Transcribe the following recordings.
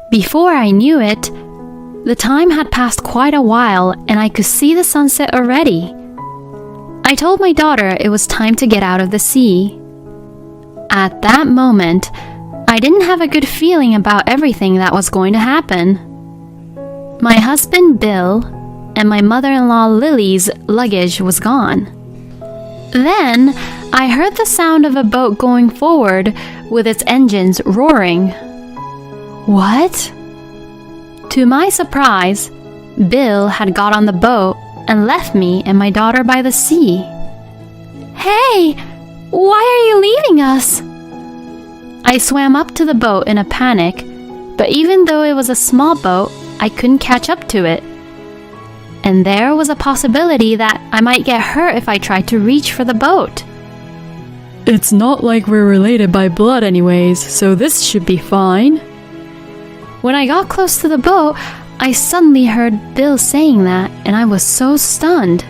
Before I knew it, the time had passed quite a while and I could see the sunset already. I told my daughter it was time to get out of the sea. At that moment, I didn't have a good feeling about everything that was going to happen. My husband, Bill, and my mother-in-law, Lily's luggage was gone. Then, I heard the sound of a boat going forward with its engines roaring. What? To my surprise, Bill had got on the boat and left me and my daughter by the sea. Hey, why are you leaving us? I swam up to the boat in a panic, but even though it was a small boat, I couldn't catch up to it. And there was a possibility that I might get hurt if I tried to reach for the boat. It's not like we're related by blood anyways, so this should be fine. When I got close to the boat, I suddenly heard Bill saying that, and I was so stunned.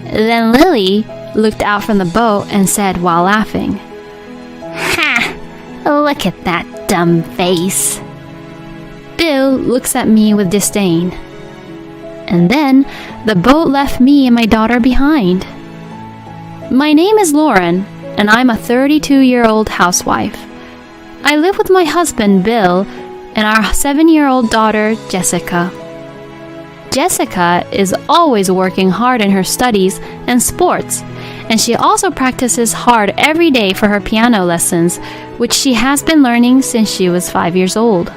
Then Lily looked out from the boat and said while laughing, "Ha! Look at that dumb face." Bill looks at me with disdain. And then the boat left me and my daughter behind. My name is Lauren, and I'm a 32-year-old housewife. I live with my husband, Bill, and our 7-year-old daughter, Jessica. Jessica is always working hard in her studies and sports, and she also practices hard every day for her piano lessons, which she has been learning since she was 5 years old.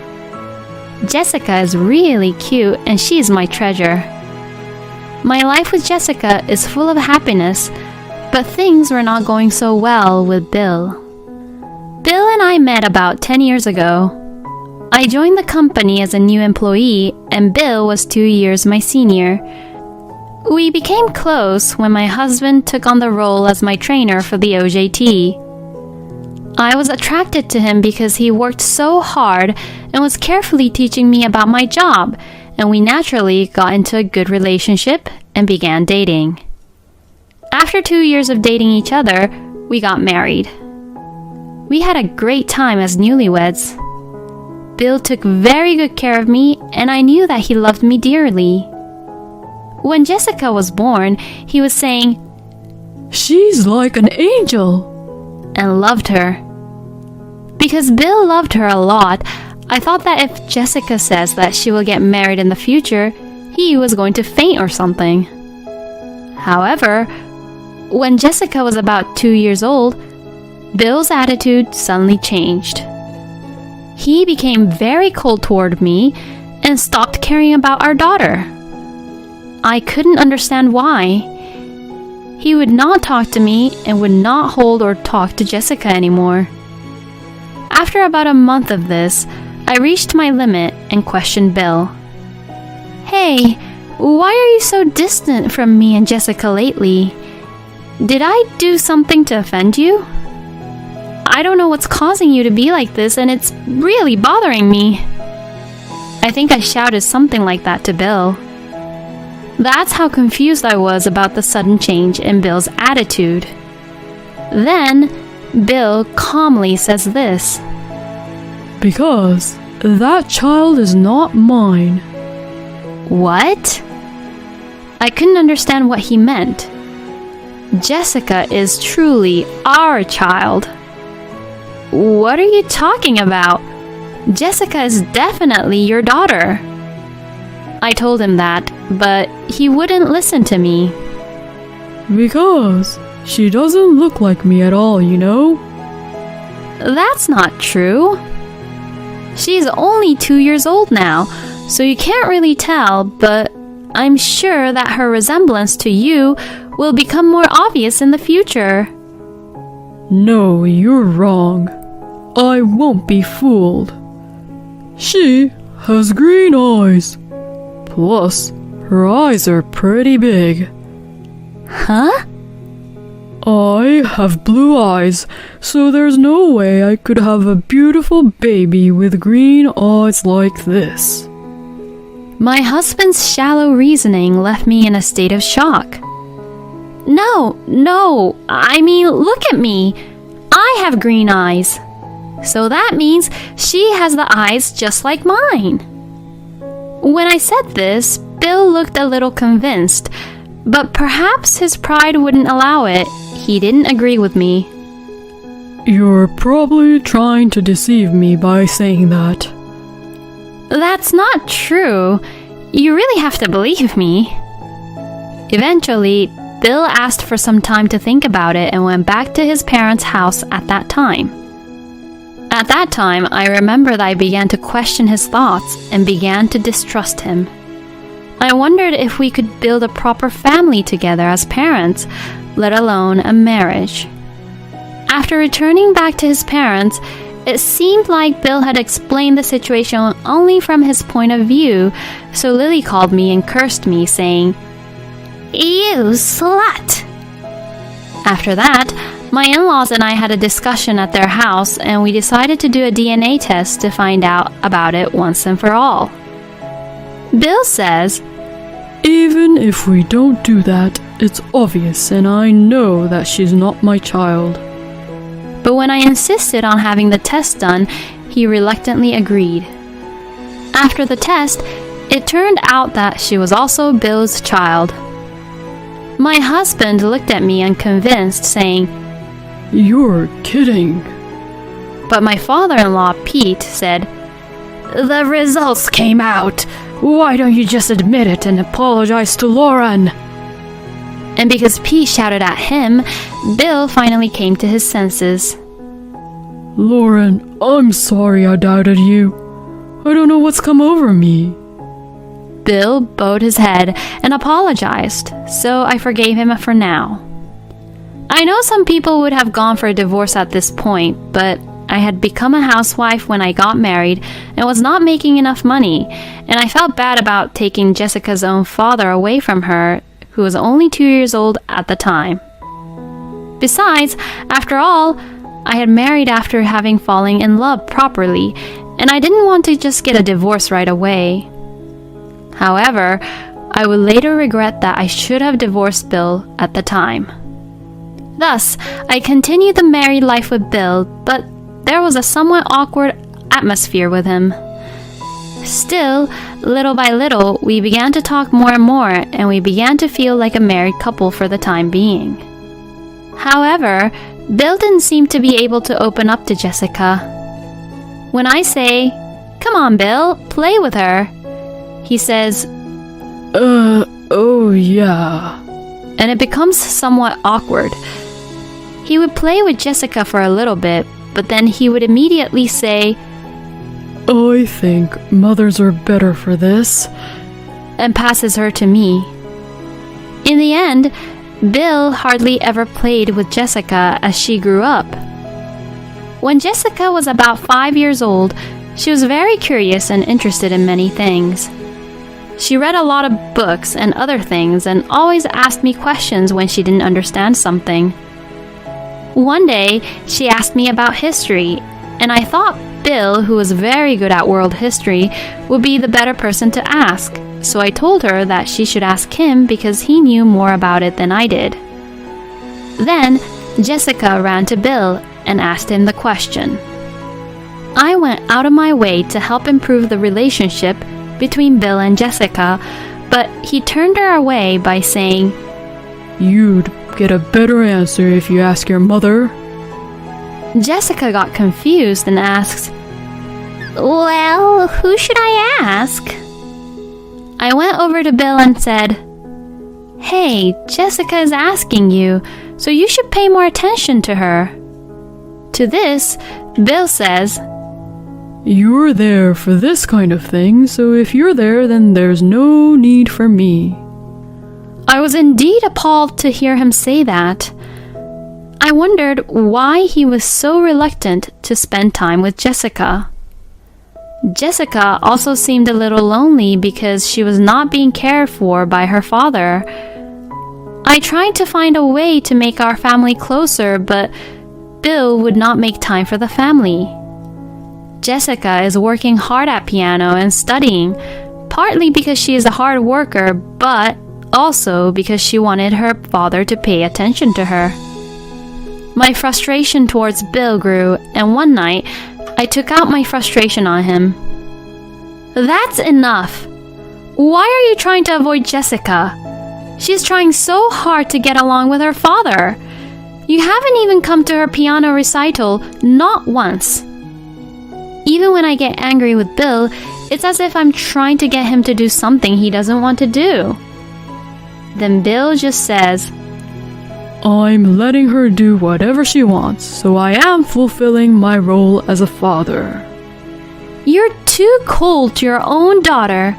Jessica is really cute, and she is my treasure. My life with Jessica is full of happiness, but things were not going so well with Bill. Bill and I met about 10 years ago. I joined the company as a new employee, and Bill was 2 years my senior. We became close when my husband took on the role as my trainer for the OJT. I was attracted to him because he worked so hard and was carefully teaching me about my job, and we naturally got into a good relationship and began dating. After 2 years of dating each other, we got married. We had a great time as newlyweds. Bill took very good care of me, and I knew that he loved me dearly. When Jessica was born, he was saying, "She's like an angel," and loved her. Because Bill loved her a lot, I thought that if Jessica says that she will get married in the future, he was going to faint or something. However, when Jessica was about 2 years old, Bill's attitude suddenly changed. He became very cold toward me and stopped caring about our daughter. I couldn't understand why. He would not talk to me and would not hold or talk to Jessica anymore. After about a month of this, I reached my limit and questioned Bill. "Hey, why are you so distant from me and Jessica lately? Did I do something to offend you? I don't know what's causing you to be like this, and it's really bothering me." I think I shouted something like that to Bill. That's how confused I was about the sudden change in Bill's attitude. Then, Bill calmly says this: "Because that child is not mine." What? I couldn't understand what he meant. Jessica is truly our child. What are you talking about? Jessica is definitely your daughter. I told him that, but he wouldn't listen to me. "Because she doesn't look like me at all, you know." That's not true. She's only 2 years old now, so you can't really tell, but I'm sure that her resemblance to you will become more obvious in the future. "No, you're wrong. I won't be fooled. She has green eyes. Plus, her eyes are pretty big." Huh? "I have blue eyes, so there's no way I could have a beautiful baby with green eyes like this." My husband's shallow reasoning left me in a state of shock. No, I mean, look at me. I have green eyes. So that means she has the eyes just like mine. When I said this, Bill looked a little convinced, but perhaps his pride wouldn't allow it. He didn't agree with me. You're probably trying to deceive me by saying that. That's not true. You really have to believe me. Eventually, Bill asked for some time to think about it and went back to his parents' house at that time. At that time, I remember that I began to question his thoughts and began to distrust him. I wondered if we could build a proper family together as parents, let alone a marriage. After returning back to his parents, it seemed like Bill had explained the situation only from his point of view, so Lily called me and cursed me, saying, "You slut!" After that, my in-laws and I had a discussion at their house, and we decided to do a DNA test to find out about it once and for all. Bill says, Even if we don't do that, it's obvious and I know that she's not my child. but when I insisted on having the test done, he reluctantly agreed. After the test, it turned out that she was also Bill's child. My husband looked at me unconvinced, saying, You're kidding. but my father-in-law, Pete, said, The results came out. Why don't you just admit it and apologize to Lauren? and because Pete shouted at him, Bill finally came to his senses. Lauren, I'm sorry I doubted you. I don't know what's come over me. Bill bowed his head and apologized, so I forgave him for now. I know some people would have gone for a divorce at this point, but I had become a housewife when I got married and was not making enough money, and I felt bad about taking Jessica's own father away from her, who was only 2 years old at the time. Besides, after all, I had married after having fallen in love properly, and I didn't want to just get a divorce right away. However, I would later regret that I should have divorced Bill at the time. Thus, I continued the married life with Bill, but there was a somewhat awkward atmosphere with him. Still, little by little, we began to talk more and more, and we began to feel like a married couple for the time being. However, Bill didn't seem to be able to open up to Jessica. When I say, "Come on, Bill, play with her," he says, Oh yeah. and it becomes somewhat awkward. He would play with Jessica for a little bit, but then he would immediately say, I think mothers are better for this. and passes her to me. In the end, Bill hardly ever played with Jessica as she grew up. When Jessica was about 5 years old, she was very curious and interested in many things. She read a lot of books and other things and always asked me questions when she didn't understand something. One day, she asked me about history, and I thought Bill, who was very good at world history, would be the better person to ask, so I told her that she should ask him because he knew more about it than I did. Then, Jessica ran to Bill and asked him the question. I went out of my way to help improve the relationship between Bill and Jessica, but he turned her away by saying, You'd get a better answer if you ask your mother. Jessica got confused and asked, Well, who should I ask? I went over to Bill and said, Hey, Jessica is asking you, so you should pay more attention to her. To this, Bill says, You're there for this kind of thing, so if you're there, then there's no need for me. I was indeed appalled to hear him say that. I wondered why he was so reluctant to spend time with Jessica. Jessica also seemed a little lonely because she was not being cared for by her father. I tried to find a way to make our family closer, but Bill would not make time for the family. Jessica is working hard at piano and studying, partly because she is a hard worker, but also because she wanted her father to pay attention to her. My frustration towards Bill grew, and one night, I took out my frustration on him. That's enough. Why are you trying to avoid Jessica? She's trying so hard to get along with her father. You haven't even come to her piano recital, not once. Even when I get angry with Bill, it's as if I'm trying to get him to do something he doesn't want to do. Then Bill just says, I'm letting her do whatever she wants, so I am fulfilling my role as a father. You're too cold to your own daughter.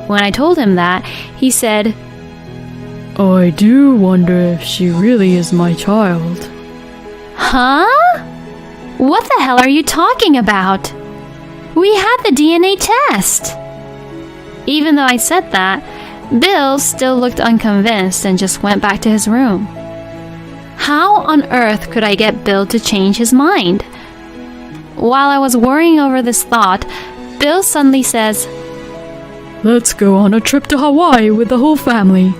When I told him that, he said, I do wonder if she really is my child. Huh? What the hell are you talking about? We had the DNA test. Even though I said that, Bill still looked unconvinced and just went back to his room. How on earth could I get Bill to change his mind? While I was worrying over this thought, Bill suddenly says, Let's go on a trip to Hawaii with the whole family.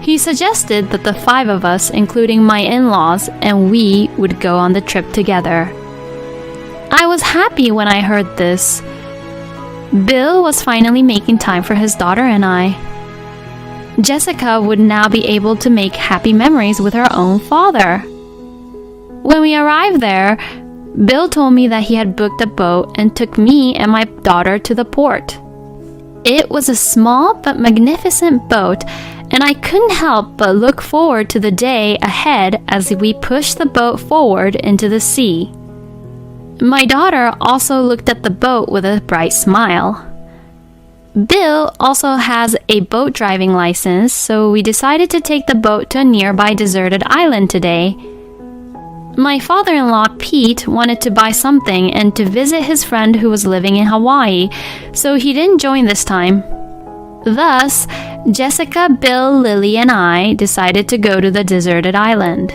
He suggested that the 5 of us, including my in-laws, and we would go on the trip together. I was happy when I heard this. Bill was finally making time for his daughter and I. Jessica would now be able to make happy memories with her own father. When we arrived there, Bill told me that he had booked a boat and took me and my daughter to the port. It was a small but magnificent boat, and I couldn't help but look forward to the day ahead as we pushed the boat forward into the sea. My daughter also looked at the boat with a bright smile. Bill also has a boat driving license, so we decided to take the boat to a nearby deserted island today. My father-in-law, Pete, wanted to buy something and to visit his friend who was living in Hawaii, so he didn't join this time. Thus, Jessica, Bill, Lily, and I decided to go to the deserted island.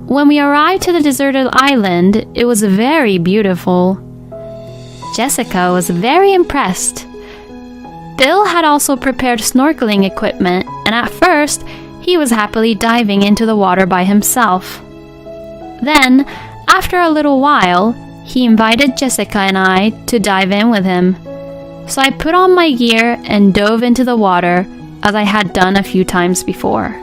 When we arrived to the deserted island, it was very beautiful. Jessica was very impressed. Bill had also prepared snorkeling equipment, and at first, he was happily diving into the water by himself. Then, after a little while, he invited Jessica and I to dive in with him. So I put on my gear and dove into the water as I had done a few times before.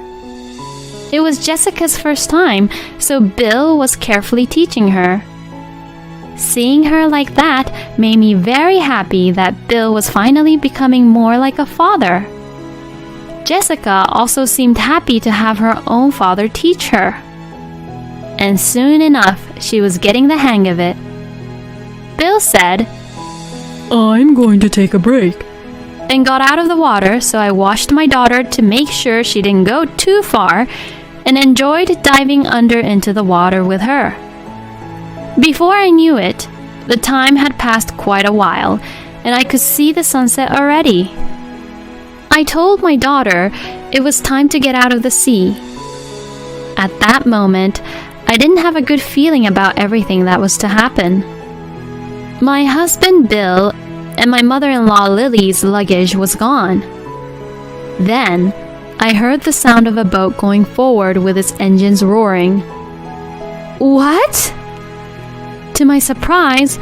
It was Jessica's first time, so Bill was carefully teaching her. Seeing her like that made me very happy that Bill was finally becoming more like a father. Jessica also seemed happy to have her own father teach her. And soon enough, she was getting the hang of it. Bill said, I'm going to take a break. And got out of the water, so I washed my daughter to make sure she didn't go too far and enjoyed diving under into the water with her. Before I knew it, the time had passed quite a while, and I could see the sunset already. I told my daughter it was time to get out of the sea. At that moment, I didn't have a good feeling about everything that was to happen. My husband Bill and my mother-in-law Lily's luggage was gone. Then, I heard the sound of a boat going forward with its engines roaring. What? To my surprise,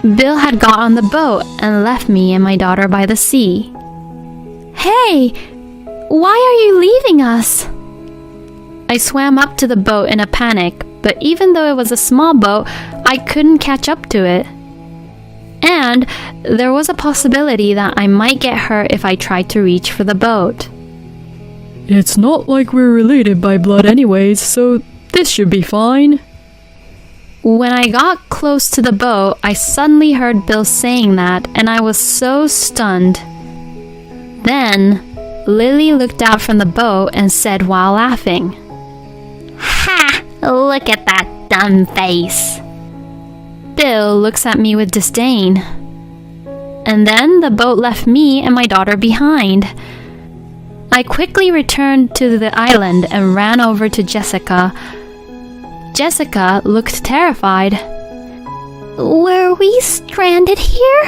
Bill had got on the boat and left me and my daughter by the sea. Hey, why are you leaving us? I swam up to the boat in a panic, but even though it was a small boat, I couldn't catch up to it. And there was a possibility that I might get hurt if I tried to reach for the boat. It's not like we're related by blood anyways, so this should be fine. When I got close to the boat, I suddenly heard Bill saying that, and I was so stunned. Then, Lily looked out from the boat and said while laughing, "Ha! Look at that dumb face." Bill looks at me with disdain. And then the boat left me and my daughter behind. I quickly returned to the island and ran over to Jessica. Jessica looked terrified. "Were we stranded here?"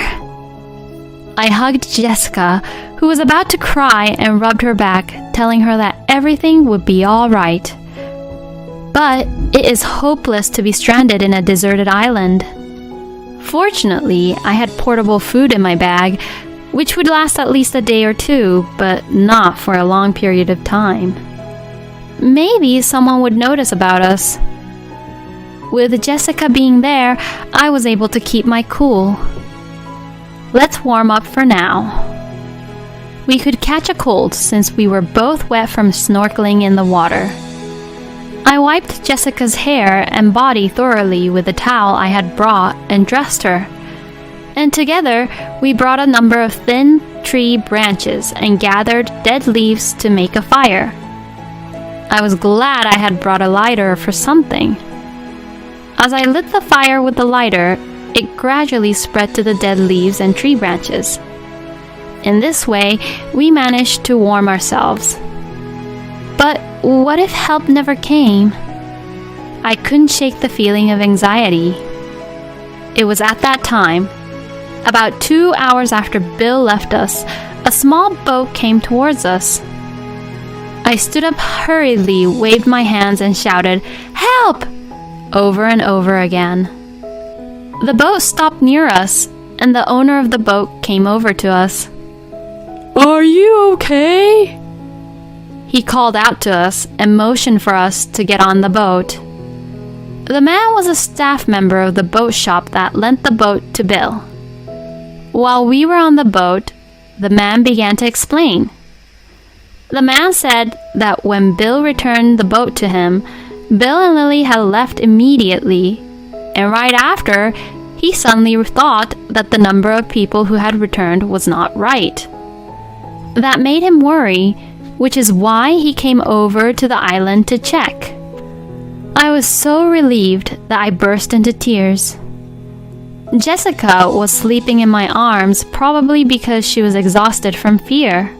I hugged Jessica, who was about to cry, and rubbed her back, telling her that everything would be all right. but it is hopeless to be stranded in a deserted island. Fortunately, I had portable food in my bag, which would last at least a day or two, but not for a long period of time. Maybe someone would notice about us. With Jessica being there, I was able to keep my cool. Let's warm up for now. We could catch a cold since we were both wet from snorkeling in the water. I wiped Jessica's hair and body thoroughly with the towel I had brought and dressed her. And together, we brought a number of thin tree branches and gathered dead leaves to make a fire. I was glad I had brought a lighter for something. As I lit the fire with the lighter, it gradually spread to the dead leaves and tree branches. In this way, we managed to warm ourselves. But what if help never came? I couldn't shake the feeling of anxiety. It was at that time, about 2 hours after Bill left us, a small boat came towards us. I stood up hurriedly, waved my hands, and shouted, "Help!" over and over again. The boat stopped near us, and the owner of the boat came over to us. Are you okay? He called out to us and motioned for us to get on the boat. The man was a staff member of the boat shop that lent the boat to Bill. While we were on the boat, the man began to explain. The man said that when Bill returned the boat to him, Bill and Lily had left immediately, and right after, he suddenly thought that the number of people who had returned was not right. That made him worry, which is why he came over to the island to check. I was so relieved that I burst into tears. Jessica was sleeping in my arms, probably because she was exhausted from fear.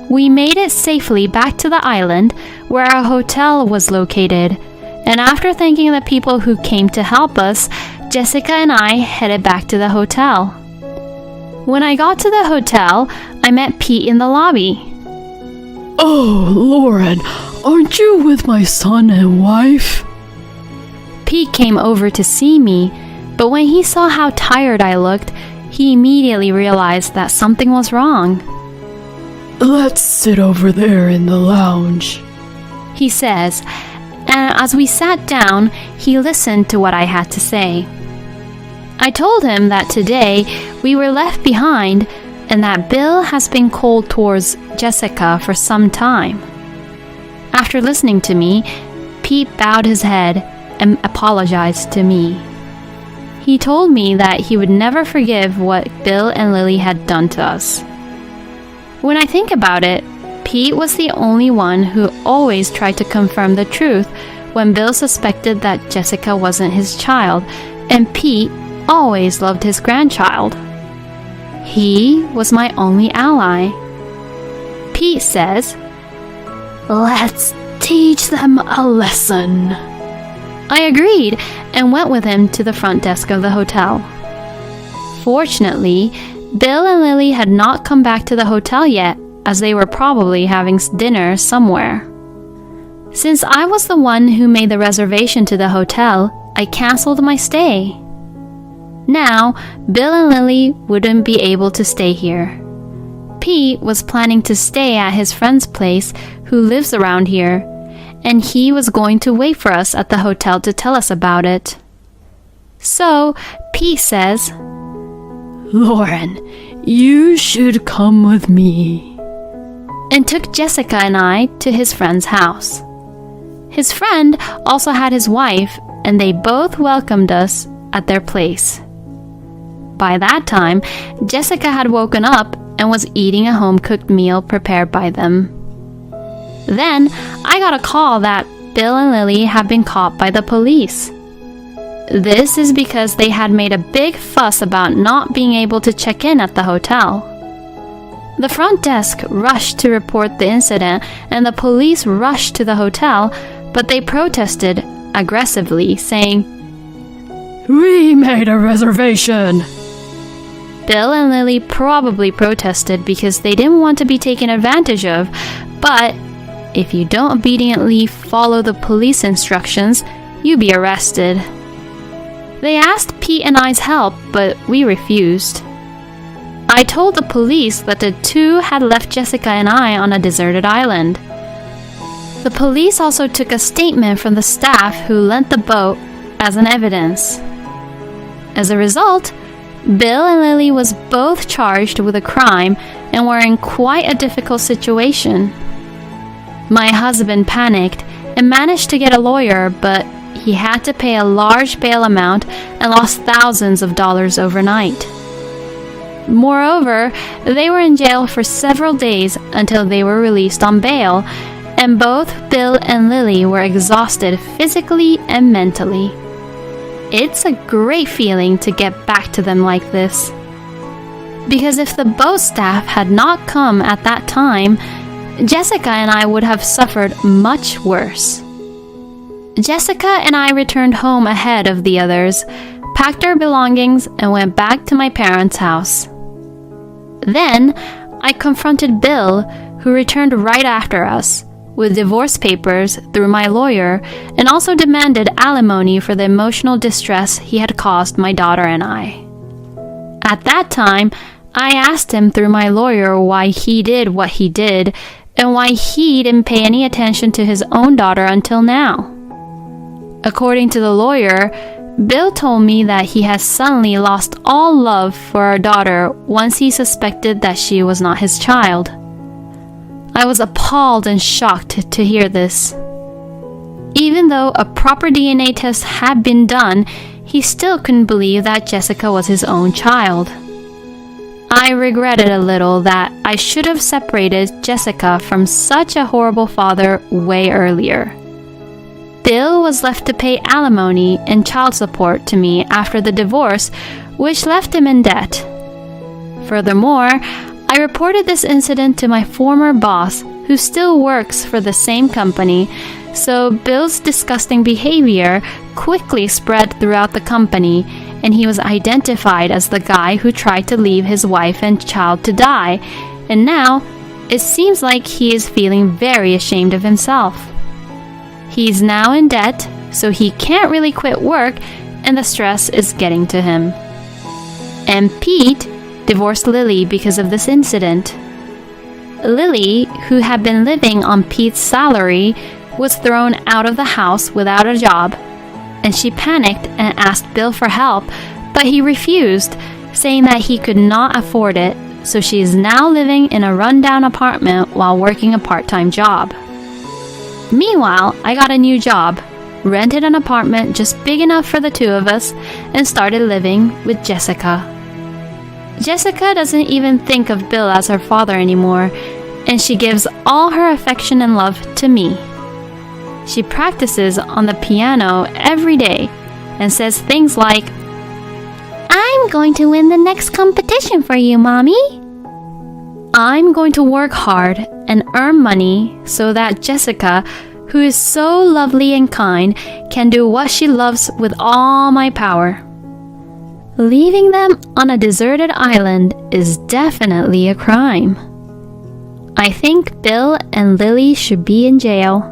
We made it safely back to the island where our hotel was located, and after thanking the people who came to help us, Jessica and I headed back to the hotel. When I got to the hotel, I met Pete in the lobby. Oh, Lauren, aren't you with my son and wife? Pete came over to see me, but when he saw how tired I looked, he immediately realized that something was wrong. Let's sit over there in the lounge, he says, and as we sat down, he listened to what I had to say. I told him that today we were left behind and that Bill has been cold towards Jessica for some time. After listening to me, Pete bowed his head and apologized to me. He told me that he would never forgive what Bill and Lily had done to us. When I think about it, Pete was the only one who always tried to confirm the truth when Bill suspected that Jessica wasn't his child, and Pete always loved his grandchild. He was my only ally. Pete says, "Let's teach them a lesson." I agreed and went with him to the front desk of the hotel. Fortunately, Bill and Lily had not come back to the hotel yet, as they were probably having dinner somewhere. Since I was the one who made the reservation to the hotel, I canceled my stay. Now, Bill and Lily wouldn't be able to stay here. Pete was planning to stay at his friend's place who lives around here, and he was going to wait for us at the hotel to tell us about it. So, Pete says, Lauren, you should come with me, and took Jessica and I to his friend's house. His friend also had his wife, and they both welcomed us at their place. By that time, Jessica had woken up and was eating a home-cooked meal prepared by them. Then, I got a call that Bill and Lily had been caught by the police. This is because they had made a big fuss about not being able to check in at the hotel. The front desk rushed to report the incident, and the police rushed to the hotel, but they protested aggressively, saying, "We made a reservation." Bill and Lily probably protested because they didn't want to be taken advantage of, but if you don't obediently follow the police instructions, you'll be arrested. They asked Pete and I's help, but we refused. I told the police that the two had left Jessica and I on a deserted island. The police also took a statement from the staff who lent the boat as an evidence. As a result, Bill and Lily was both charged with a crime and were in quite a difficult situation. My husband panicked and managed to get a lawyer, but he had to pay a large bail amount and lost thousands of dollars overnight. Moreover, they were in jail for several days until they were released on bail, and both Bill and Lily were exhausted physically and mentally. It's a great feeling to get back to them like this. Because if the boat staff had not come at that time, Jessica and I would have suffered much worse. Jessica and I returned home ahead of the others, packed our belongings, and went back to my parents' house. Then, I confronted Bill, who returned right after us, with divorce papers through my lawyer, and also demanded alimony for the emotional distress he had caused my daughter and I. At that time, I asked him through my lawyer why he did what he did, and why he didn't pay any attention to his own daughter until now. According to the lawyer, Bill told me that he has suddenly lost all love for our daughter once he suspected that she was not his child. I was appalled and shocked to hear this. Even though a proper DNA test had been done, he still couldn't believe that Jessica was his own child. I regretted a little that I should have separated Jessica from such a horrible father way earlier. Bill was left to pay alimony and child support to me after the divorce, which left him in debt. Furthermore, I reported this incident to my former boss, who still works for the same company, so Bill's disgusting behavior quickly spread throughout the company, and he was identified as the guy who tried to leave his wife and child to die, and now it seems like he is feeling very ashamed of himself. He's now in debt, so he can't really quit work, and the stress is getting to him. And Pete divorced Lily because of this incident. Lily, who had been living on Pete's salary, was thrown out of the house without a job, and she panicked and asked Bill for help, but he refused, saying that he could not afford it, so she is now living in a rundown apartment while working a part-time job. Meanwhile, I got a new job, rented an apartment just big enough for the two of us, and started living with Jessica. Jessica doesn't even think of Bill as her father anymore, and she gives all her affection and love to me. She practices on the piano every day and says things like, "I'm going to win the next competition for you, Mommy." I'm going to work hard and earn money so that Jessica, who is so lovely and kind, can do what she loves with all my power. Leaving them on a deserted island is definitely a crime. I think Bill and Lily should be in jail.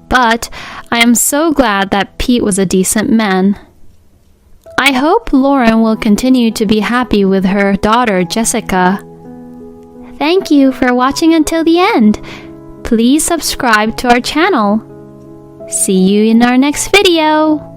But I am so glad that Pete was a decent man. I hope Lauren will continue to be happy with her daughter Jessica. Thank you for watching until the end. Please subscribe to our channel. See you in our next video.